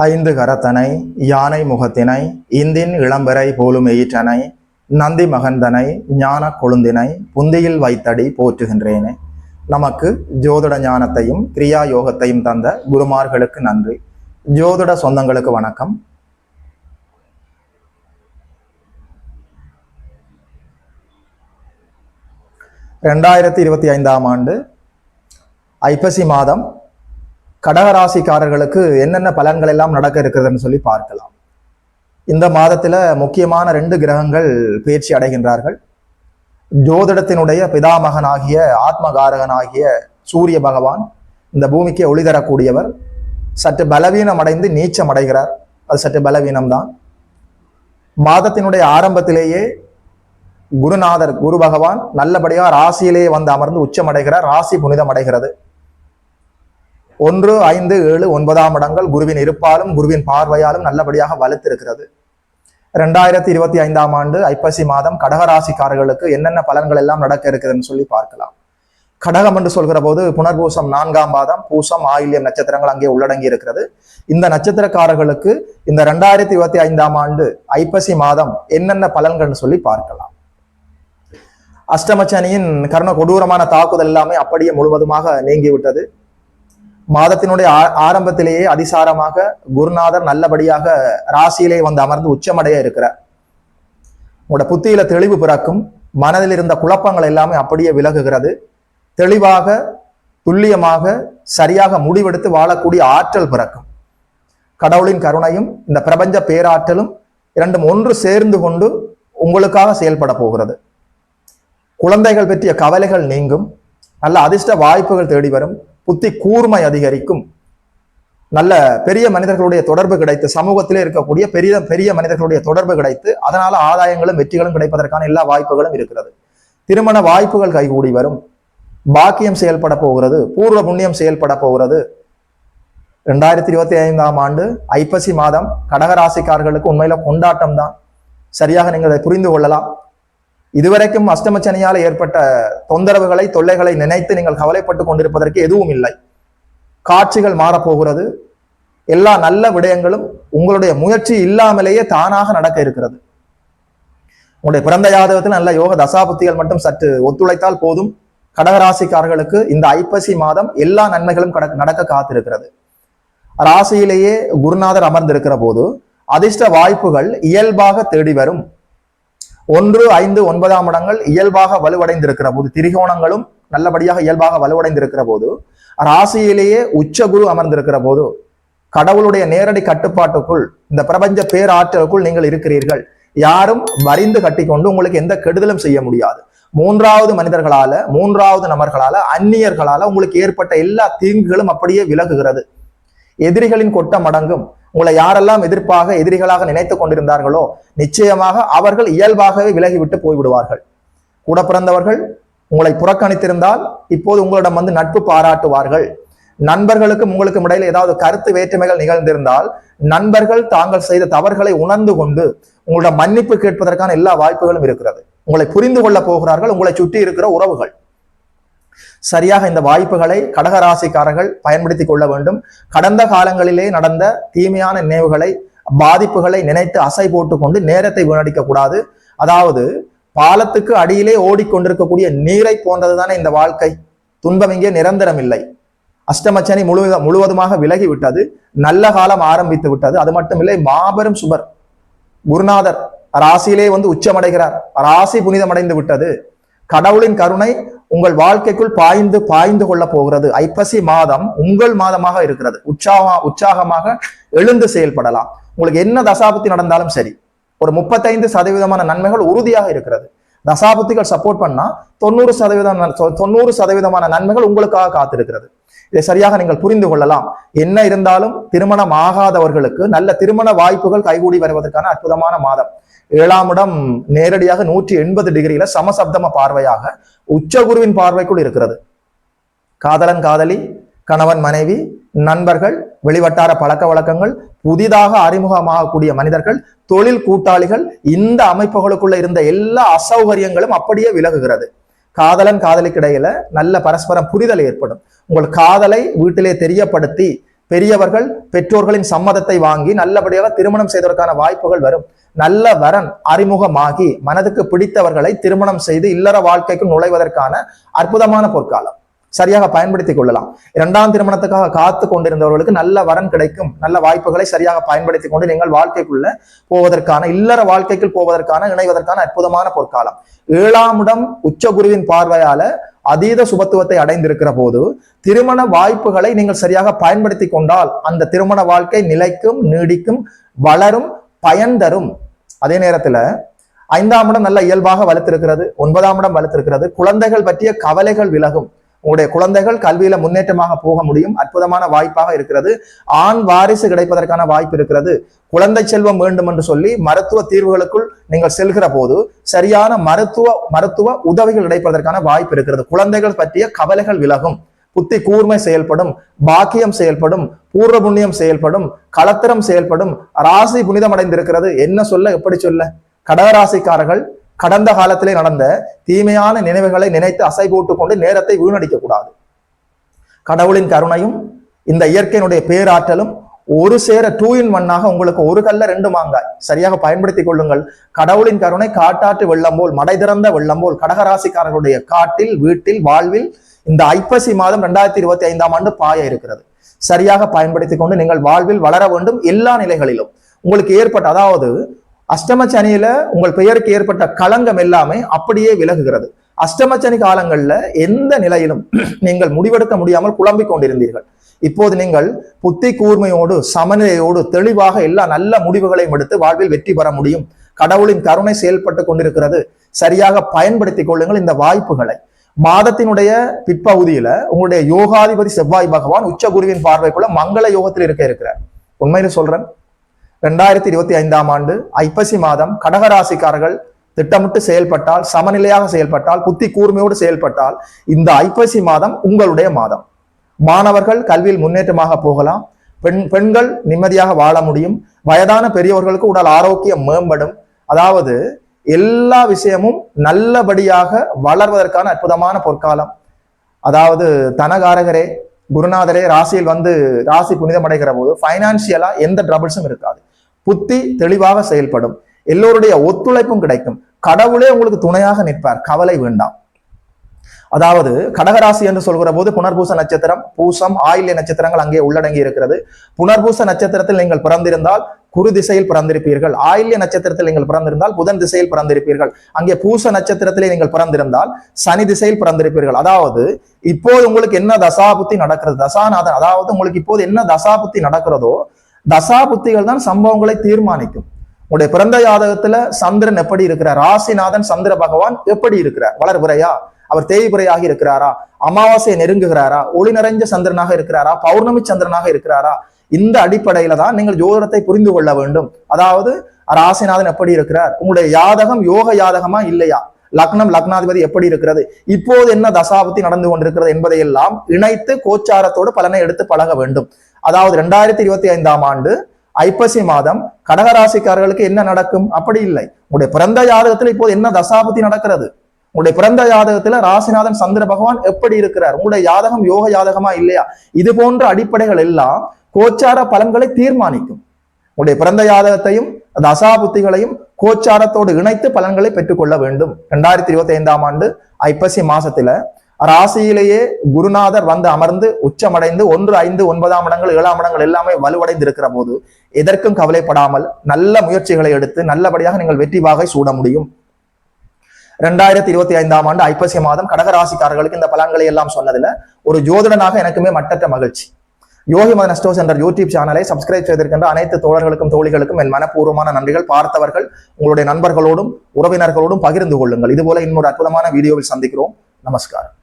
ஐந்து கரத்தனை யானை முகத்தினை இந்தின் இளம்பெறை போலும் எயிற்றனை நந்தி மகந்தனை ஞான கொழுந்தினை புந்தியில் வைத்தடி போற்றுகின்றேனே. நமக்கு ஜோதிட ஞானத்தையும் கிரியா யோகத்தையும் தந்த குருமார்களுக்கு நன்றி. ஜோதிட சொந்தங்களுக்கு வணக்கம். ரெண்டாயிரத்தி 25ஆம் ஆண்டு ஐப்பசி மாதம் கடகராசிக்காரர்களுக்கு என்னென்ன பலன்கள் எல்லாம் நடக்க இருக்கிறதுன்னு சொல்லி பார்க்கலாம். இந்த மாதத்துல முக்கியமான 2 கிரகங்கள் பயிற்சி அடைகின்றார்கள். ஜோதிடத்தினுடைய பிதாமகனாகிய ஆத்மகாரகனாகிய சூரிய பகவான் இந்த பூமிக்கு ஒளி தரக்கூடியவர். சற்று பலவீனம் அடைந்து நீச்சம் அடைகிறார். அது சற்று பலவீனம்தான். மாதத்தினுடைய ஆரம்பத்திலேயே குருநாதர் குரு பகவான் நல்லபடியா ராசியிலேயே வந்து அமர்ந்து உச்சம் அடைகிறார். ராசி புனிதம் அடைகிறது. 1, 5, 7, 9ஆம் இடங்கள் குருவின் இருப்பாலும் குருவின் பார்வையாலும் நல்லபடியாக வலுத்திருக்கிறது. 2025ஆம் ஆண்டு ஐப்பசி மாதம் கடகராசிக்காரர்களுக்கு என்னென்ன பலன்கள் எல்லாம் நடக்க இருக்குதுன்னு சொல்லி பார்க்கலாம். கடகம் என்று சொல்கிற போது புனர்பூசம் 4ஆம் பாதம், பூசம், ஆயில்யம் நட்சத்திரங்கள் அங்கே உள்ளடங்கி இருக்கிறது. இந்த நட்சத்திரக்காரர்களுக்கு இந்த 2025ஆம் ஆண்டு ஐப்பசி மாதம் என்னென்ன பலன்கள்னு சொல்லி பார்க்கலாம். அஷ்டமச்சனியின் கர்ண கொடூரமான தாக்குதல் எல்லாமே அப்படியே முழுவதுமாக நீங்கிவிட்டது. மாதத்தினுடைய ஆரம்பத்திலேயே அதிசாரமாக குருநாதர் நல்லபடியாக ராசியிலே வந்து அமர்ந்து உச்சமடைய இருக்கிறார். உங்களோட புத்தியில தெளிவு பிறக்கும். மனதில் இருந்த குழப்பங்கள் எல்லாமே அப்படியே விலகுகிறது. தெளிவாக, துல்லியமாக, சரியாக முடிவெடுத்து வாழக்கூடிய ஆற்றல் பிறக்கும். கடவுளின் கருணையும் இந்த பிரபஞ்ச பேராற்றலும் இரண்டும் ஒன்று சேர்ந்து கொண்டு உங்களுக்காக செயல்பட போகிறது. குழந்தைகள் பற்றிய கவலைகள் நீங்கும். நல்ல அதிர்ஷ்ட வாய்ப்புகள் தேடி வரும். புத்தி கூர்மை அதிகரிக்கும். நல்ல பெரிய மனிதர்களுடைய தொடர்பு கிடைத்து, சமூகத்திலே இருக்கக்கூடிய பெரிய மனிதர்களுடைய தொடர்பு கிடைத்து, அதனால ஆதாயங்களும் வெற்றிகளும் கிடைப்பதற்கான எல்லா வாய்ப்புகளும் இருக்கிறது. திருமண வாய்ப்புகள் கைகூடி வரும். பாக்கியம் செயல்பட போகிறது. பூர்வ புண்ணியம் செயல்பட போகிறது. 2025ஆம் ஆண்டு ஐப்பசி மாதம் கடகராசிக்காரர்களுக்கு உண்மையில கொண்டாட்டம் தான். சரியாக நீங்கள் அதை புரிந்து கொள்ளலாம். இதுவரைக்கும் அஷ்டமச்சனியால் ஏற்பட்ட தொந்தரவுகளை, தொல்லைகளை நினைத்து நீங்கள் கவலைப்பட்டு கொண்டிருப்பதற்கு எதுவும் இல்லை. காட்சிகள் மாறப்போகிறது. எல்லா நல்ல விடயங்களும் உங்களுடைய முயற்சி இல்லாமலேயே தானாக நடக்க இருக்கிறது. உங்களுடைய பிறந்த ஜாதகத்தில் நல்ல யோக தசாபுத்திகள் மட்டும் சற்று ஒத்துழைத்தால் போதும். கடகராசிக்காரர்களுக்கு இந்த ஐப்பசி மாதம் எல்லா நன்மைகளும் நடக்க காத்திருக்கிறது. ராசியிலேயே குருநாதர் அமர்ந்திருக்கிற போது அதிர்ஷ்ட வாய்ப்புகள் இயல்பாக தேடி வரும். 1, 5, 9ஆம் இடங்கள் இயல்பாக வலுவடைந்திருக்கிற போது, திரிகோணங்களும் நல்லபடியாக இயல்பாக வலுவடைந்திருக்கிற போது, ராசியிலேயே உச்ச குரு அமர்ந்திருக்கிற போது, கடவுளுடைய நேரடி கட்டுப்பாட்டுக்குள், இந்த பிரபஞ்ச பேராற்றலுக்குள் நீங்கள் இருக்கிறீர்கள். யாரும் வரிந்து கட்டிக்கொண்டு உங்களுக்கு எந்த கெடுதலும் செய்ய முடியாது. 3வது மனிதர்களால, 3வது நபர்களால, அந்நியர்களால உங்களுக்கு ஏற்பட்ட எல்லா தீங்குகளும் அப்படியே விலகுகிறது. எதிரிகளின் கொட்டம் அடங்கும். உங்களை யாரெல்லாம் எதிரிகளாக நினைத்து கொண்டிருந்தார்களோ நிச்சயமாக அவர்கள் இயல்பாகவே விலகிவிட்டு போய்விடுவார்கள். கூட பிறந்தவர்கள் உங்களை புறக்கணித்திருந்தால் இப்போது உங்களிடம் வந்து நட்பு பாராட்டுவார்கள். நண்பர்களுக்கும் உங்களுக்கும் இடையில ஏதாவது கருத்து வேற்றுமைகள் நிகழ்ந்திருந்தால் நண்பர்கள் தாங்கள் செய்த தவறுகளை உணர்ந்து கொண்டு உங்களிடம் மன்னிப்பு கேட்பதற்கான எல்லா வாய்ப்புகளும் இருக்கிறது. உங்களை புரிந்து கொள்ள போகிறார்கள் உங்களை சுற்றி இருக்கிற உறவுகள். சரியாக இந்த வாய்ப்புகளை கடகராசிக்காரர்கள் பயன்படுத்தி கொள்ள வேண்டும். கடந்த காலங்களிலே நடந்த தீமையான நினைவுகளை, பாதிப்புகளை நினைத்து அசை போட்டு கொண்டு நேரத்தை வீணடிக்க கூடாது. அதாவது பாலத்துக்கு அடியிலே ஓடிக்கொண்டிருக்கக்கூடிய நீரை போன்றதுதானே இந்த வாழ்க்கை. துன்பம் இங்கே நிரந்தரம் இல்லை. அஷ்டமச்சனி முழுவதுமாக விலகிவிட்டது. நல்ல காலம் ஆரம்பித்து விட்டது. அது மட்டுமில்லை, மாபெரும் சுபர் குருநாதர் ராசியிலே வந்து உச்சமடைகிறார். ராசி புனிதமடைந்து விட்டது. கடவுளின் கருணை உங்கள் வாழ்க்கைக்குள் பாய்ந்து கொள்ள போகிறது. ஐப்பசி மாதம் உங்கள் மாதமாக இருக்கிறது. உற்சாகமாக எழுந்து செயல்படலாம். உங்களுக்கு என்ன தசாபுத்தி நடந்தாலும் சரி, ஒரு 35% நன்மைகள் உறுதியாக இருக்கிறது. தசாபுத்திகள் சப்போர்ட் பண்ணா 90% நன்மைகள் உங்களுக்காக காத்திருக்கிறது. இதை சரியாக நீங்கள் புரிந்து கொள்ளலாம். என்ன இருந்தாலும் திருமணம் ஆகாதவர்களுக்கு நல்ல திருமண வாய்ப்புகள் கைகூடி வருவதற்கான அற்புதமான மாதம். 7ஆம் இடம் நேரடியாக 180 டிகிரியில சமசப்தம பார்வையாக உச்சகுருவின் பார்வைக்குள் இருக்கிறது. காதலன் காதலி, கணவன் மனைவி, நண்பர்கள், வெளிவட்டார பழக்க வழக்கங்கள், புதிதாக அறிமுகமாகக்கூடிய மனிதர்கள், தொழில் கூட்டாளிகள், இந்த அமைப்புகளுக்குள்ள இருந்த எல்லா அசௌகரியங்களும் அப்படியே விலகுகிறது. காதலன் காதலிக்கு இடையில நல்ல பரஸ்பரம் புரிதல் ஏற்படும். உங்கள் காதலை வீட்டிலே தெரியப்படுத்தி பெரியவர்கள் பெற்றோர்களின் சம்மதத்தை வாங்கி நல்லபடியாக திருமணம் செய்வதற்கான வாய்ப்புகள் வரும். நல்ல வரன் அறிமுகமாகி மனதுக்கு பிடித்தவர்களை திருமணம் செய்து இல்லற வாழ்க்கைக்கு நுழைவதற்கான அற்புதமான பொற்காலம். சரியாக பயன்படுத்திக் கொள்ளலாம். இரண்டாம் திருமணத்துக்காக காத்து கொண்டிருந்தவர்களுக்கு நல்ல வரன் கிடைக்கும். நல்ல வாய்ப்புகளை சரியாக பயன்படுத்திக் கொண்டு நீங்கள் வாழ்க்கைக்குள்ள போவதற்கான இல்லற வாழ்க்கைக்குள் போவதற்கான இணைவதற்கான அற்புதமான பொற்காலம். 7ஆம் இடம் உச்சகுருவின் பார்வையால அதீத சுபத்துவத்தை அடைந்திருக்கிற போது திருமண வாய்ப்புகளை நீங்கள் சரியாக பயன்படுத்தி கொண்டால் அந்த திருமண வாழ்க்கை நிலைக்கும், நீடிக்கும், வளரும், பயன் தரும். அதே நேரத்துல 5ஆம் இடம் நல்ல இயல்பாக வலுத்திருக்கிறது. 9ஆம் இடம் வலுத்திருக்கிறது. குழந்தைகள் பற்றிய கவலைகள் விலகும். உங்களுடைய குழந்தைகள் கல்வியில முன்னேற்றமாக போக முடியும். அற்புதமான வாய்ப்பாக இருக்கிறது. ஆண் வாரிசு கிடைப்பதற்கான வாய்ப்பு இருக்கிறது. குழந்தை செல்வம் வேண்டும் என்று சொல்லி மருத்துவ தீர்வுகளுக்குள் நீங்கள் செல்கிற போது சரியான மருத்துவ உதவிகள் கிடைப்பதற்கான வாய்ப்பு இருக்கிறது. குழந்தைகள் பற்றிய கவலைகள் விலகும். புத்தி கூர்மை செயல்படும். பாக்கியம் செயல்படும். பூர்வ புண்ணியம் செயல்படும். களத்திரம் செயல்படும். ராசி புனிதம் அடைந்திருக்கிறது. என்ன சொல்ல, எப்படி சொல்ல? கடகராசிக்காரர்கள் கடந்த காலத்திலே நடந்த தீமையான நினைவுகளை நினைத்து அசை போட்டுக் கொண்டு நேரத்தை வீணடிக்க கூடாது. கடவுளின் கருணையும் இந்த இயற்கையினுடைய பேராற்றலும் ஒரு சேர 2 in 1 உங்களுக்கு ஒரு கல்ல 2 மாங்காய். சரியாக பயன்படுத்திக் கொள்ளுங்கள். கடவுளின் கருணை காட்டாற்று வெள்ளம் போல், மடை திறந்த வெள்ளம் போல் கடகராசிக்காரர்களுடைய காட்டில், வீட்டில், வாழ்வில் இந்த ஐப்பசி மாதம் 2025ஆம் ஆண்டு பாய இருக்கிறது. சரியாக பயன்படுத்திக் கொண்டு நீங்கள் வாழ்வில் வளர வேண்டும். எல்லா நிலைகளிலும் உங்களுக்கு ஏற்பட்ட, அதாவது அஷ்டமச்சனியில உங்கள் பெயருக்கு ஏற்பட்ட களங்கம் எல்லாமே அப்படியே விலகுகிறது. அஷ்டமச்சனி காலங்கள்ல எந்த நிலையிலும் நீங்கள் முடிவெடுக்க முடியாமல் குழம்பிக் கொண்டிருந்தீர்கள். இப்போது நீங்கள் புத்தி கூர்மையோடு, சமநிலையோடு, தெளிவாக எல்லா நல்ல முடிவுகளையும் எடுத்து வாழ்வில் வெற்றி பெற முடியும். கடவுளின் கருணை செயல்பட்டு கொண்டிருக்கிறது. சரியாக பயன்படுத்திக் கொள்ளுங்கள் இந்த வாய்ப்புகளை. மாதத்தினுடைய பிற்பகுதியில உங்களுடைய யோகாதிபதி செவ்வாய் பகவான் உச்சகுருவின் பார்வைக்குள்ள மங்கள யோகத்தில் இருக்கிறார். உண்மையில சொல்றேன், 2025ஆம் ஆண்டு ஐப்பசி மாதம் கடகராசிக்காரர்கள் திட்டமிட்டு செயல்பட்டால், சமநிலையாக செயல்பட்டால், புத்தி கூர்மையோடு செயல்பட்டால் இந்த ஐப்பசி மாதம் உங்களுடைய மாதம். மாணவர்கள் கல்வியில் முன்னேற்றமாக போகலாம். பெண்கள் நிம்மதியாக வாழ முடியும். வயதான பெரியவர்களுக்கு உடல் ஆரோக்கியம் மேம்படும். அதாவது எல்லா விஷயமும் நல்லபடியாக வளர்வதற்கான அற்புதமான பொற்காலம். அதாவது தனகாரகரே, குருநாதரே ராசியில் வந்து ராசி புனிதம் அடைகிற போது பைனான்சியலா எந்த ட்ரபிள்ஸும் இருக்காது. புத்தி தெளிவாக செயல்படும். எல்லோருடைய ஒத்துழைப்பும் கிடைக்கும். கடவுளே உங்களுக்கு துணையாக நிற்பார். கவலை வேண்டாம். அதாவது கடகராசி என்று சொல்கிற போது புனர்பூச நட்சத்திரம், பூசம், ஆயில்ய நட்சத்திரங்கள் அங்கே உள்ளடங்கி இருக்கிறது. புனர்பூச நட்சத்திரத்தில் நீங்கள் பிறந்திருந்தால் குரு திசையில் பிறந்திருப்பீர்கள். ஆயில்ய நட்சத்திரத்தில் நீங்கள் பிறந்திருந்தால் புதன் திசையில் பிறந்திருப்பீர்கள். அங்கே பூச நட்சத்திரத்திலே நீங்கள் பிறந்திருந்தால் சனி திசையில் பிறந்திருப்பீர்கள். அதாவது இப்போது உங்களுக்கு என்ன தசாபுத்தி நடக்கிறது, தசாநாதன், அதாவது உங்களுக்கு இப்போது என்ன தசாபுத்தி நடக்கிறதோ தசாபுத்திகள் தான் சம்பவங்களை தீர்மானிக்கும். உங்களுடைய பிறந்த ஜாதகத்துல சந்திரன் எப்படி இருக்கிறார், ராசிநாதன் சந்திர பகவான் எப்படி இருக்கிறார், வளர்பிறையா, அவர் தேய்பிறையாக இருக்கிறாரா, அமாவாசையை நெருங்குகிறாரா, ஒளி நிறைஞ்ச சந்திரனாக இருக்கிறாரா, பௌர்ணமி சந்திரனாக இருக்கிறாரா, இந்த அடிப்படையில தான் நீங்கள் ஜோதிடத்தை புரிந்து கொள்ள வேண்டும். அதாவது ராசிநாதன் எப்படி இருக்கிறார், உங்களுடைய யாதகம் யோக யாதகமா இல்லையா, லக்னம் லக்னாதிபதி எப்படி இருக்கிறது, இப்போது என்ன தசாபுத்தி நடந்து கொண்டிருக்கிறது என்பதையெல்லாம் இணைத்து கோச்சாரத்தோடு பலனை எடுத்து பழக வேண்டும். அதாவது 2025ஆம் ஆண்டு ஐப்பசி மாதம் கடகராசிக்காரர்களுக்கு என்ன நடக்கும் அப்படி இல்லை. உங்களுடைய பிறந்த ஜாதகத்துல இப்போது என்ன தசாபுத்தி நடக்கிறது, உங்களுடைய பிறந்த ஜாதகத்துல ராசிநாதன் சந்திர பகவான் எப்படி இருக்கிறார், உங்களுடைய யாதகம் யோக யாதகமா இல்லையா, இது போன்ற அடிப்படைகள் எல்லாம் கோச்சார பலன்களை தீர்மானிக்கும். உங்களுடைய பிறந்த ஜாதகத்தையும் தசாபுத்திகளையும் கோச்சாரத்தோடு இணைத்து பலன்களை பெற்றுக்கொள்ள வேண்டும். 2025ஆம் ஆண்டு ஐப்பசி மாசத்துல ராசியிலேயே குருநாதர் வந்து அமர்ந்து உச்சமடைந்து 1, 5, 9ஆம் இடங்கள் 7ஆம் இடங்கள் எல்லாமே வலுவடைந்து இருக்கிற போது எதற்கும் கவலைப்படாமல் நல்ல முயற்சிகளை எடுத்து நல்லபடியாக நீங்கள் வெற்றி வாகை சூட முடியும். 2025ஆம் ஆண்டு ஐப்பசி மாதம் கடகராசிக்காரர்களுக்கு இந்த பலன்களை எல்லாம் சொன்னதுல ஒரு ஜோதிடனாக எனக்குமே மட்டற்ற மகிழ்ச்சி. யோகி மதன் அஸ்ட்ரோஸ் என்ற யூடியூப் சேனலை சப்ஸ்கிரைப் செய்திருக்கின்ற அனைத்து தோழர்களுக்கும் தோழிகளுக்கும் என் மனப்பூர்வமான நன்றிகள். பார்த்தவர்கள் உங்களுடைய நண்பர்களோடும் உறவினர்களோடும் பகிர்ந்து கொள்ளுங்கள். இதுபோல இன்னொரு அற்புதமான வீடியோவில் சந்திக்கிறோம். நமஸ்காரம்.